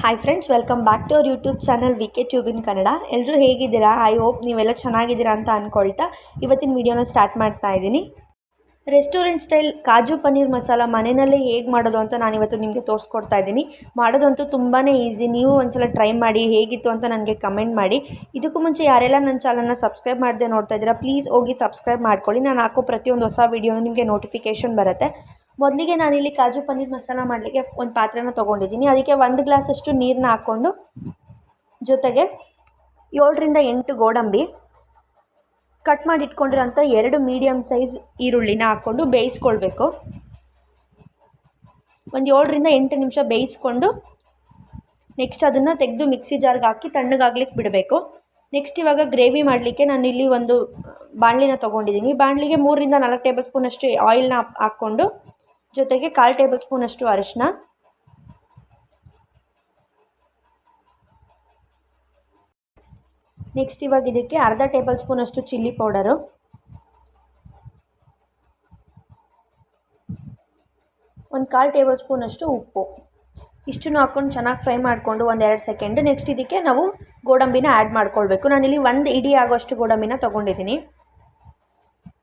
Hi friends, welcome back to our YouTube channel V K tube in Kannada. ಎಲ್ಲರೂ ಹೇಗಿದ್ದೀರಾ? I hope ನೀವೆಲ್ಲ ಚೆನ್ನಾಗಿದ್ದೀರಾ ಅಂತ ಅಂದ್ಕೊಳ್ತಾ ಇವತ್ತಿನ ವಿಡಿಯೋನ ಸ್ಟಾರ್ಟ್ ಮಾಡ್ತಾ ಇದ್ದೀನಿ. ರೆಸ್ಟೋರೆಂಟ್ ಸ್ಟೈಲ್ ಕಾಜು ಪನ್ನೀರ್ ಮಸಾಲ ಮನೆಯಲ್ಲೇ ಹೇಗೆ ಮಾಡೋದು ಅಂತ ನಾನು ಇವತ್ತು ನಿಮಗೆ ತೋರಿಸ್ಕೊಡ್ತಾ ಇದ್ದೀನಿ. ಮಾಡೋದಂತೂ ತುಂಬಾ ಈಸಿ. ನೀವು ಒಂದ್ಸಲ ಟ್ರೈ ಮಾಡಿ, ಹೇಗಿತ್ತು ಅಂತ ನನಗೆ ಕಮೆಂಟ್ ಮಾಡಿ. ಇದಕ್ಕೂ ಮುಂಚೆ ಯಾರೆಲ್ಲ ನನ್ನ ಚಾನಲ್ನ ಸಬ್ಸ್ಕ್ರೈಬ್ ಮಾಡದೆ ನೋಡ್ತಾ ಇದ್ದೀರಾ, ಪ್ಲೀಸ್ ಹೋಗಿ ಸಬ್ಸ್ಕ್ರೈಬ್ ಮಾಡ್ಕೊಳ್ಳಿ. ನಾನು ಹಾಕೋ ಪ್ರತಿಯೊಂದು ಹೊಸ ವೀಡಿಯೋನು ನಿಮಗೆ ನೋಟಿಫಿಕೇಷನ್ ಬರುತ್ತೆ. ಮೊದಲಿಗೆ ನಾನಿಲ್ಲಿ ಕಾಜು ಪನ್ನೀರ್ ಮಸಾಲ ಮಾಡಲಿಕ್ಕೆ ಒಂದು ಪಾತ್ರೆನ ತೊಗೊಂಡಿದ್ದೀನಿ. ಅದಕ್ಕೆ 1 ಗ್ಲಾಸಷ್ಟು ನೀರನ್ನ ಹಾಕ್ಕೊಂಡು ಜೊತೆಗೆ 7ರಿಂದ 8 ಗೋಡಂಬಿ, ಕಟ್ ಮಾಡಿ ಇಟ್ಕೊಂಡಿರೋಂಥ 2 ಮೀಡಿಯಮ್ ಸೈಜ್ ಈರುಳ್ಳಿನ ಹಾಕ್ಕೊಂಡು ಬೇಯಿಸ್ಕೊಳ್ಬೇಕು. ಒಂದು 7ರಿಂದ 8 ನಿಮಿಷ ಬೇಯಿಸ್ಕೊಂಡು ನೆಕ್ಸ್ಟ್ ಅದನ್ನು ತೆಗೆದು ಮಿಕ್ಸಿ ಜಾರ್ಗೆ ಹಾಕಿ ತಣ್ಣಗಾಗ್ಲಿಕ್ಕೆ ಬಿಡಬೇಕು. ನೆಕ್ಸ್ಟ್ ಇವಾಗ ಗ್ರೇವಿ ಮಾಡಲಿಕ್ಕೆ ನಾನಿಲ್ಲಿ ಒಂದು ಬಾಣಲಿನ ತೊಗೊಂಡಿದ್ದೀನಿ. ಬಾಣಲಿಗೆ 3ರಿಂದ 4 ಟೇಬಲ್ ಸ್ಪೂನಷ್ಟು ಆಯಿಲ್ನ ಹಾಕ್ಕೊಂಡು ಜೊತೆಗೆ 1/4 ಟೇಬಲ್ ಸ್ಪೂನಷ್ಟು ಅರಿಶಿನ, ನೆಕ್ಸ್ಟ್ ಇವಾಗ ಇದಕ್ಕೆ ಅರ್ಧ ಟೇಬಲ್ ಸ್ಪೂನಷ್ಟು ಚಿಲ್ಲಿ ಪೌಡರು, ಒಂದು 1/4 ಟೇಬಲ್ ಸ್ಪೂನಷ್ಟು ಉಪ್ಪು, ಇಷ್ಟನ್ನು ಹಾಕ್ಕೊಂಡು ಚೆನ್ನಾಗಿ ಫ್ರೈ ಮಾಡಿಕೊಂಡು 1-2 ಸೆಕೆಂಡ್. ನೆಕ್ಸ್ಟ್ ಇದಕ್ಕೆ ನಾವು ಗೋಡಂಬಿನ ಆ್ಯಡ್ ಮಾಡ್ಕೊಳ್ಬೇಕು. ನಾನಿಲ್ಲಿ 1 ಇಡಿ ಆಗೋಷ್ಟು ಗೋಡಂಬಿನ ತೊಗೊಂಡಿದ್ದೀನಿ.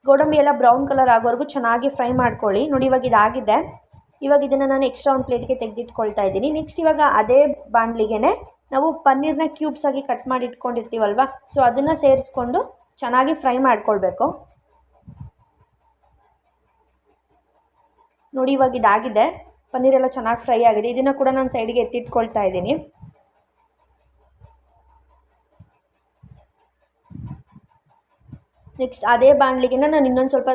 ಗೋಡಂಬಿ ಎಲ್ಲ ಬ್ರೌನ್ ಕಲರ್ ಆಗೋವರೆಗೂ ಚೆನ್ನಾಗಿ ಫ್ರೈ ಮಾಡ್ಕೊಳ್ಳಿ. ನೋಡಿ, ಇವಾಗ ಇದಾಗಿದೆ. ಇವಾಗ ಇದನ್ನು ನಾನು ಎಕ್ಸ್ಟ್ರಾ ಒಂದು ಪ್ಲೇಟ್ಗೆ ತೆಗೆದಿಟ್ಕೊಳ್ತಾ ಇದ್ದೀನಿ. ನೆಕ್ಸ್ಟ್ ಇವಾಗ ಅದೇ ಬಾಣಲಿಗೆ ನಾವು ಪನ್ನೀರ್ನ ಕ್ಯೂಬ್ಸ್ ಆಗಿ ಕಟ್ ಮಾಡಿ ಇಟ್ಕೊಂಡಿರ್ತೀವಲ್ವ, ಸೊ ಅದನ್ನು ಸೇರಿಸ್ಕೊಂಡು ಚೆನ್ನಾಗಿ ಫ್ರೈ ಮಾಡ್ಕೊಳ್ಬೇಕು. ನೋಡಿ, ಇವಾಗ ಇದಾಗಿದೆ. ಪನ್ನೀರೆಲ್ಲ ಚೆನ್ನಾಗಿ ಫ್ರೈ ಆಗಿದೆ. ಇದನ್ನು ಕೂಡ ನಾನು ಸೈಡ್ಗೆ ಎತ್ತಿಟ್ಕೊಳ್ತಾ ಇದ್ದೀನಿ. ನೆಕ್ಸ್ಟ್ ಅದೇ ಬಾಣಲಿಗೆ ನಾನು ಇನ್ನೊಂದು ಸ್ವಲ್ಪ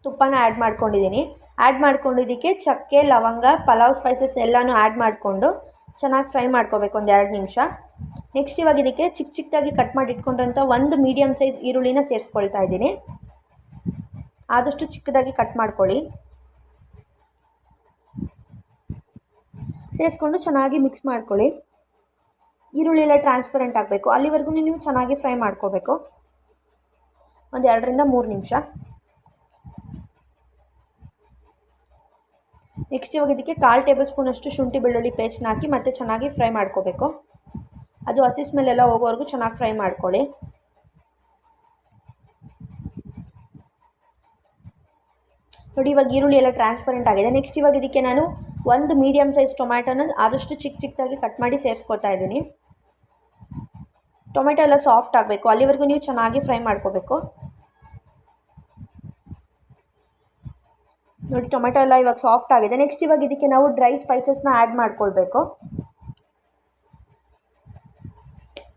ತುಪ್ಪನ ಆ್ಯಡ್ ಮಾಡ್ಕೊಂಡಿದ್ದೀನಿ. ಆ್ಯಡ್ ಮಾಡ್ಕೊಂಡಿದ್ದಕ್ಕೆ ಚಕ್ಕೆ, ಲವಂಗ, ಪಲಾವ್ ಸ್ಪೈಸಸ್ ಎಲ್ಲನೂ ಆ್ಯಡ್ ಮಾಡಿಕೊಂಡು ಚೆನ್ನಾಗಿ ಫ್ರೈ ಮಾಡ್ಕೋಬೇಕು 1-2 ನಿಮಿಷ. ನೆಕ್ಸ್ಟ್ ಇವಾಗ ಇದಕ್ಕೆ ಚಿಕ್ಕದಾಗಿ ಕಟ್ ಮಾಡಿ ಇಟ್ಕೊಂಡಿರೋಂಥ 1 ಮೀಡಿಯಮ್ ಸೈಜ್ ಈರುಳ್ಳಿನ ಸೇರಿಸ್ಕೊಳ್ತಾ ಇದ್ದೀನಿ. ಆದಷ್ಟು ಚಿಕ್ಕದಾಗಿ ಕಟ್ ಮಾಡ್ಕೊಳ್ಳಿ. ಸೇರಿಸ್ಕೊಂಡು ಚೆನ್ನಾಗಿ ಮಿಕ್ಸ್ ಮಾಡ್ಕೊಳ್ಳಿ. ಈರುಳ್ಳಿ ಎಲ್ಲ ಟ್ರಾನ್ಸ್ಪರೆಂಟ್ ಆಗಬೇಕು, ಅಲ್ಲಿವರೆಗೂ ನೀವು ಚೆನ್ನಾಗಿ ಫ್ರೈ ಮಾಡ್ಕೋಬೇಕು. 1-2ರಿಂದ 3 ನಿಮಿಷ. ನೆಕ್ಸ್ಟ್ ಇವಾಗ ಇದಕ್ಕೆ 1/4 ಟೇಬಲ್ ಸ್ಪೂನಷ್ಟು ಶುಂಠಿ ಬೆಳ್ಳುಳ್ಳಿ ಪೇಸ್ಟ್ನ ಹಾಕಿ ಮತ್ತೆ ಚೆನ್ನಾಗಿ ಫ್ರೈ ಮಾಡ್ಕೋಬೇಕು. ಅದು ಹಸಿ ಸ್ಮೆಲ್ ಎಲ್ಲ ಹೋಗೋವರೆಗೂ ಚೆನ್ನಾಗಿ ಫ್ರೈ ಮಾಡ್ಕೊಳ್ಳಿ. ನೋಡಿ, ಇವಾಗ ಈರುಳ್ಳಿ ಎಲ್ಲ ಟ್ರಾನ್ಸ್ಪರೆಂಟ್ ಆಗಿದೆ. ನೆಕ್ಸ್ಟ್ ಇವಾಗ ಇದಕ್ಕೆ ನಾನು 1 ಮೀಡಿಯಮ್ ಸೈಜ್ ಟೊಮ್ಯಾಟೋನ ಆದಷ್ಟು ಚಿಕ್ಕದಾಗಿ ಕಟ್ ಮಾಡಿ ಸೇರಿಸ್ಕೊತಾ ಇದ್ದೀನಿ. ಟೊಮೆಟೊ ಎಲ್ಲ ಸಾಫ್ಟ್ ಆಗಬೇಕು, ಅಲ್ಲಿವರೆಗೂ ನೀವು ಚೆನ್ನಾಗಿ ಫ್ರೈ ಮಾಡ್ಕೋಬೇಕು. ನೋಡಿ, ಟೊಮೆಟೊ ಎಲ್ಲ ಇವಾಗ ಸಾಫ್ಟ್ ಆಗಿದೆ. ನೆಕ್ಸ್ಟ್ ಇವಾಗ ಇದಕ್ಕೆ ನಾವು ಡ್ರೈ ಸ್ಪೈಸಸ್ನ ಆ್ಯಡ್ ಮಾಡ್ಕೊಳ್ಬೇಕು.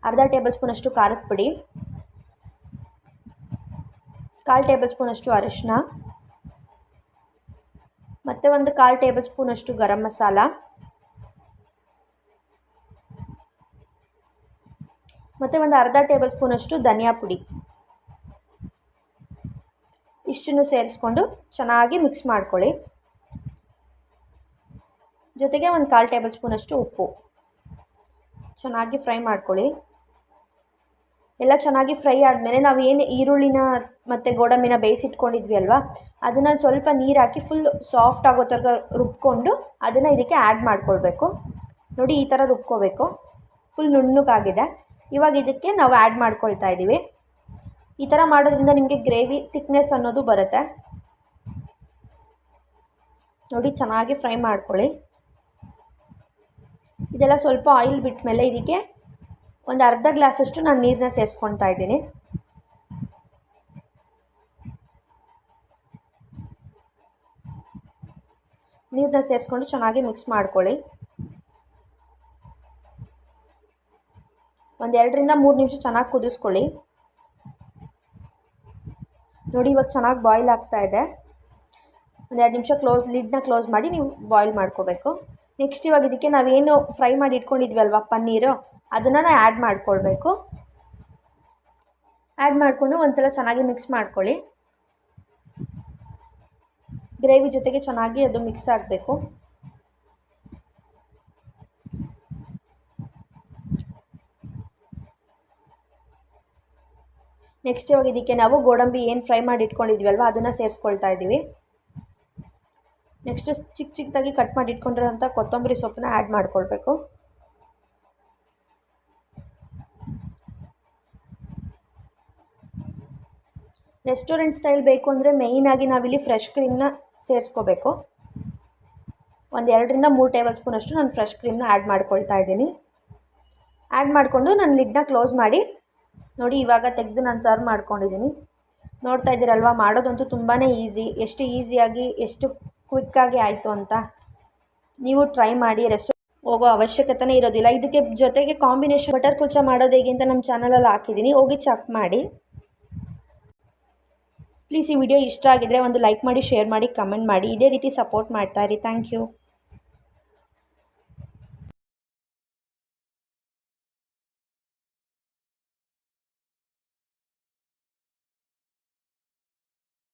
ಅರ್ಧ ಟೇಬಲ್ ಸ್ಪೂನಷ್ಟು ಖಾರದ ಪುಡಿ, 1/4 ಟೇಬಲ್ ಸ್ಪೂನಷ್ಟು ಅರಿಶಿನ, ಮತ್ತು ಒಂದು 1/4 ಟೇಬಲ್ ಸ್ಪೂನಷ್ಟು ಗರಂ ಮಸಾಲ, ಮತ್ತು ಒಂದು ಅರ್ಧ ಟೇಬಲ್ ಸ್ಪೂನಷ್ಟು ಧನಿಯಾ ಪುಡಿ. ಇಷ್ಟನ್ನು ಸೇರಿಸ್ಕೊಂಡು ಚೆನ್ನಾಗಿ ಮಿಕ್ಸ್ ಮಾಡ್ಕೊಳ್ಳಿ. ಜೊತೆಗೆ ಒಂದು 1/4 ಟೇಬಲ್ ಸ್ಪೂನಷ್ಟು ಉಪ್ಪು. ಚೆನ್ನಾಗಿ ಫ್ರೈ ಮಾಡ್ಕೊಳ್ಳಿ. ಎಲ್ಲ ಚೆನ್ನಾಗಿ ಫ್ರೈ ಆದಮೇಲೆ ನಾವು ಏನು ಈರುಳ್ಳಿನ ಮತ್ತು ಗೋಡಂಬಿನ ಬೇಯಿಸಿಟ್ಕೊಂಡಿದ್ವಿ ಅಲ್ವಾ, ಅದನ್ನು ಸ್ವಲ್ಪ ನೀರು ಹಾಕಿ ಫುಲ್ ಸಾಫ್ಟ್ ಆಗೋ ಥರ ರುಬ್ಕೊಂಡು ಅದನ್ನು ಇದಕ್ಕೆ ಆ್ಯಡ್ ಮಾಡ್ಕೊಳ್ಬೇಕು. ನೋಡಿ, ಈ ಥರ ರುಬ್ಕೋಬೇಕು. ಫುಲ್ ನುಣ್ಣಗಾಗಿದೆ. ಇವಾಗ ಇದಕ್ಕೆ ನಾವು ಆ್ಯಡ್ ಮಾಡ್ಕೊಳ್ತಾ ಇದ್ದೀವಿ. ಈ ಥರ ಮಾಡೋದ್ರಿಂದ ನಿಮಗೆ ಗ್ರೇವಿ ಥಿಕ್ನೆಸ್ ಅನ್ನೋದು ಬರುತ್ತೆ. ನೋಡಿ, ಚೆನ್ನಾಗಿ ಫ್ರೈ ಮಾಡ್ಕೊಳ್ಳಿ. ಇದೆಲ್ಲ ಸ್ವಲ್ಪ ಆಯಿಲ್ ಬಿಟ್ಟ ಮೇಲೆ ಇದಕ್ಕೆ ಒಂದು ಅರ್ಧ ಗ್ಲಾಸಷ್ಟು ನಾನು ನೀರನ್ನ ಸೇರಿಸ್ಕೊತಾ ಇದ್ದೀನಿ. ನೀರನ್ನ ಸೇರಿಸ್ಕೊಂಡು ಚೆನ್ನಾಗಿ ಮಿಕ್ಸ್ ಮಾಡ್ಕೊಳ್ಳಿ. 1-2ರಿಂದ 3 ನಿಮಿಷ ಚೆನ್ನಾಗಿ ಕುದಿಸ್ಕೊಳ್ಳಿ. ನೋಡಿ, ಇವಾಗ ಚೆನ್ನಾಗಿ ಬಾಯ್ಲ್ ಆಗ್ತಾ ಇದೆ. 1-2 ನಿಮಿಷ ಲಿಡ್ನ ಕ್ಲೋಸ್ ಮಾಡಿ ನೀವು ಬಾಯ್ಲ್ ಮಾಡ್ಕೋಬೇಕು. ನೆಕ್ಸ್ಟ್ ಇವಾಗ ಇದಕ್ಕೆ ನಾವೇನು ಫ್ರೈ ಮಾಡಿ ಇಟ್ಕೊಂಡಿದ್ವಿ ಅಲ್ವಾ ಪನ್ನೀರು, ಅದನ್ನು ಆ್ಯಡ್ ಮಾಡ್ಕೊಳ್ಬೇಕು. ಆ್ಯಡ್ ಮಾಡಿಕೊಂಡು ಒಂದ್ಸಲ ಚೆನ್ನಾಗಿ ಮಿಕ್ಸ್ ಮಾಡ್ಕೊಳ್ಳಿ. ಗ್ರೇವಿ ಜೊತೆಗೆ ಚೆನ್ನಾಗಿ ಅದು ಮಿಕ್ಸ್ ಆಗಬೇಕು. ನೆಕ್ಸ್ಟ್ ಇವಾಗ ಇದಕ್ಕೆ ನಾವು ಗೋಡಂಬಿ ಏನು ಫ್ರೈ ಮಾಡಿ ಇಟ್ಕೊಂಡಿದ್ವಲ್ವ ಅದನ್ನು ಸೇರಿಸ್ಕೊಳ್ತಾ ಇದ್ದೀವಿ. ನೆಕ್ಸ್ಟ್ ಚಿಕ್ಕದಾಗಿ ಕಟ್ ಮಾಡಿ ಇಟ್ಕೊಂಡಿರೋಂಥ ಕೊತ್ತಂಬರಿ ಸೊಪ್ಪನ್ನ ಆ್ಯಡ್ ಮಾಡ್ಕೊಳ್ಬೇಕು. ರೆಸ್ಟೋರೆಂಟ್ ಸ್ಟೈಲ್ ಬೇಕು ಅಂದರೆ ಮೇಯ್ನಾಗಿ ನಾವಿಲ್ಲಿ ಫ್ರೆಶ್ ಕ್ರೀಮ್ನ ಸೇರಿಸ್ಕೋಬೇಕು. ಒಂದು 2ರಿಂದ 3 ಟೇಬಲ್ ಸ್ಪೂನಷ್ಟು ನಾನು ಫ್ರೆಶ್ ಕ್ರೀಮ್ನ ಆ್ಯಡ್ ಮಾಡ್ಕೊಳ್ತಾ ಇದ್ದೀನಿ. ಆ್ಯಡ್ ಮಾಡಿಕೊಂಡು ನಾನು ಲಿಡ್ನ ಕ್ಲೋಸ್ ಮಾಡಿ ನೋಡಿ ಇವಾಗ ತೆಗೆದು ನಾನು ಸರ್ವ್ ಮಾಡ್ಕೊಂಡಿದ್ದೀನಿ. ನೋಡ್ತಾ ಇದ್ದೀರಲ್ವ, ಮಾಡೋದಂತೂ ತುಂಬಾ ಈಸಿ. ಎಷ್ಟು ಈಸಿಯಾಗಿ ಎಷ್ಟು ಕ್ವಿಕ್ಕಾಗಿ ಆಯಿತು ಅಂತ. ನೀವು ಟ್ರೈ ಮಾಡಿ. ಹೋಗೋ ಅವಶ್ಯಕತೆನೇ ಇರೋದಿಲ್ಲ. ಇದಕ್ಕೆ ಜೊತೆಗೆ ಕಾಂಬಿನೇಷನ್ ಬಟರ್ ಕುಲ್ಚಾ ಮಾಡೋದು ಹೇಗೆ ಅಂತ ನಮ್ಮ ಚಾನಲಲ್ಲಿ ಹಾಕಿದ್ದೀನಿ, ಹೋಗಿ ಚೆಕ್ ಮಾಡಿ. ಪ್ಲೀಸ್ ಈ ವಿಡಿಯೋ ಇಷ್ಟ ಆಗಿದ್ರೆ ಒಂದು ಲೈಕ್ ಮಾಡಿ, ಶೇರ್ ಮಾಡಿ, ಕಮೆಂಟ್ ಮಾಡಿ. ಇದೇ ರೀತಿ ಸಪೋರ್ಟ್ ಮಾಡ್ತಾಯಿರಿ. Thank you.